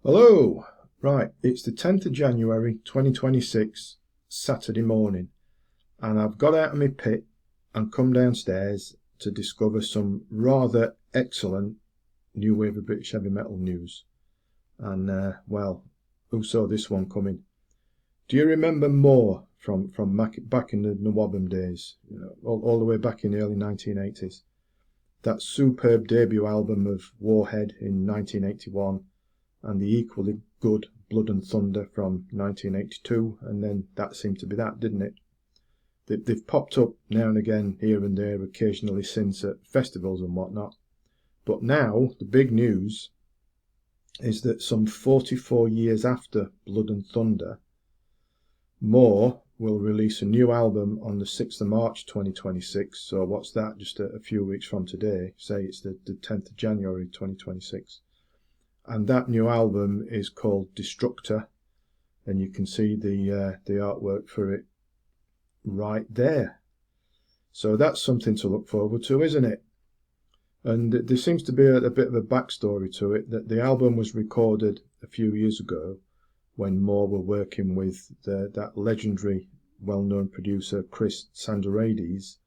Hello! Right, it's the 10th of January 2026, Saturday morning, and I've got out of my pit and come downstairs to discover some rather excellent new wave of British heavy metal news. And, well, who saw this one coming? Do you remember More from back in the Nawabum days, all the way back in the early 1980s? That superb debut album of Warhead in 1981, and the equally good Blood and Thunder from 1982, and then that seemed to be that, didn't it? They've popped up now and again, here and there, occasionally since at festivals and whatnot. But now, the big news is that some 44 years after Blood and Thunder, More will release a new album on the 6th of March 2026. So what's that? Just a few weeks from today. Say it's the 10th of January 2026. And that new album is called Destructor, and you can see the artwork for it right there. So that's something to look forward to, isn't it? And there seems to be a bit of a backstory to it, that the album was recorded a few years ago when More were working with that legendary, well-known producer Chris Sandarades,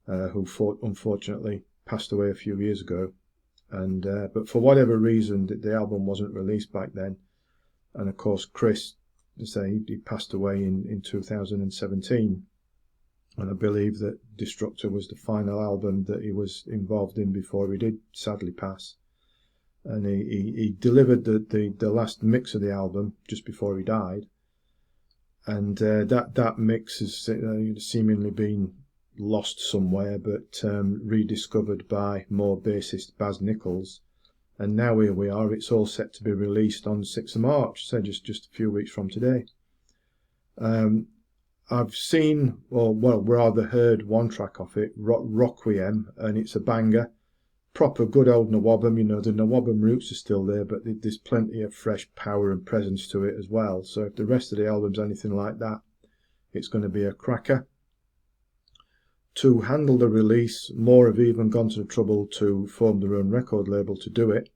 who unfortunately passed away a few years ago. And but for whatever reason, the album wasn't released back then. And of course, Chris, he passed away in 2017. And I believe that Destructor was the final album that he was involved in before he did sadly pass. And he delivered the last mix of the album just before he died. And that mix has seemingly been lost somewhere, but rediscovered by More bassist Baz Nichols, and now here we are. It's all set to be released on 6th of March, so just a few weeks from today. I've seen, or well, rather heard one track off it, Requiem, and it's a banger. Proper good old Nawabum, the Nawabum roots are still there, but there's plenty of fresh power and presence to it as well. So if the rest of the album's anything like that, it's going to be a cracker. To handle the release, More have even gone to the trouble to form their own record label to do it.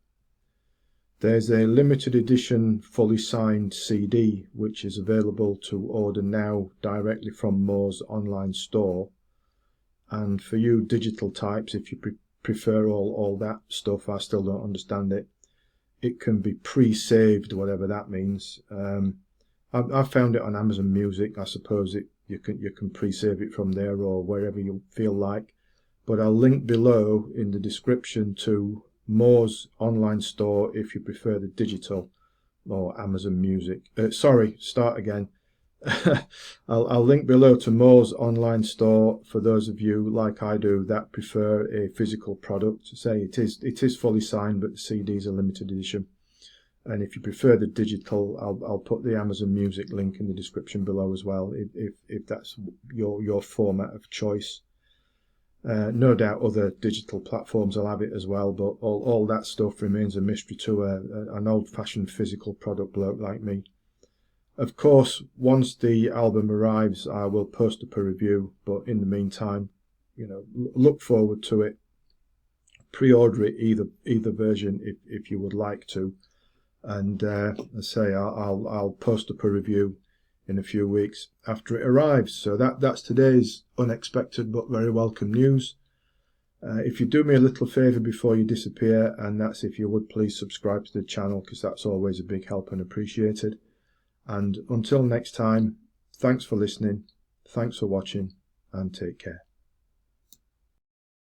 There's a limited edition fully signed CD which is available to order now directly from More's online store. And for you digital types, if you prefer all that stuff, I still don't understand it. It can be pre-saved, whatever that means. I found it on Amazon Music. I suppose you can pre-save it from there or wherever you feel like. But I'll link below in the description to More's online store if you prefer the digital, or Amazon Music. Start again. I'll link below to More's online store for those of you, like I do, that prefer a physical product. Say it is fully signed, but the CD is a limited edition. And if you prefer the digital, I'll put the Amazon Music link in the description below as well, if that's your format of choice. No doubt other digital platforms will have it as well, but all that stuff remains a mystery to an old-fashioned physical product bloke like me. Of course, once the album arrives, I will post up a review, but in the meantime, look forward to it. Pre-order it, either version, if you would like to. And I'll post up a review in a few weeks after it arrives. So that's today's unexpected but very welcome news. If you do me a little favour before you disappear, and that's if you would please subscribe to the channel, because that's always a big help and appreciated. And until next time, thanks for listening, thanks for watching, and take care.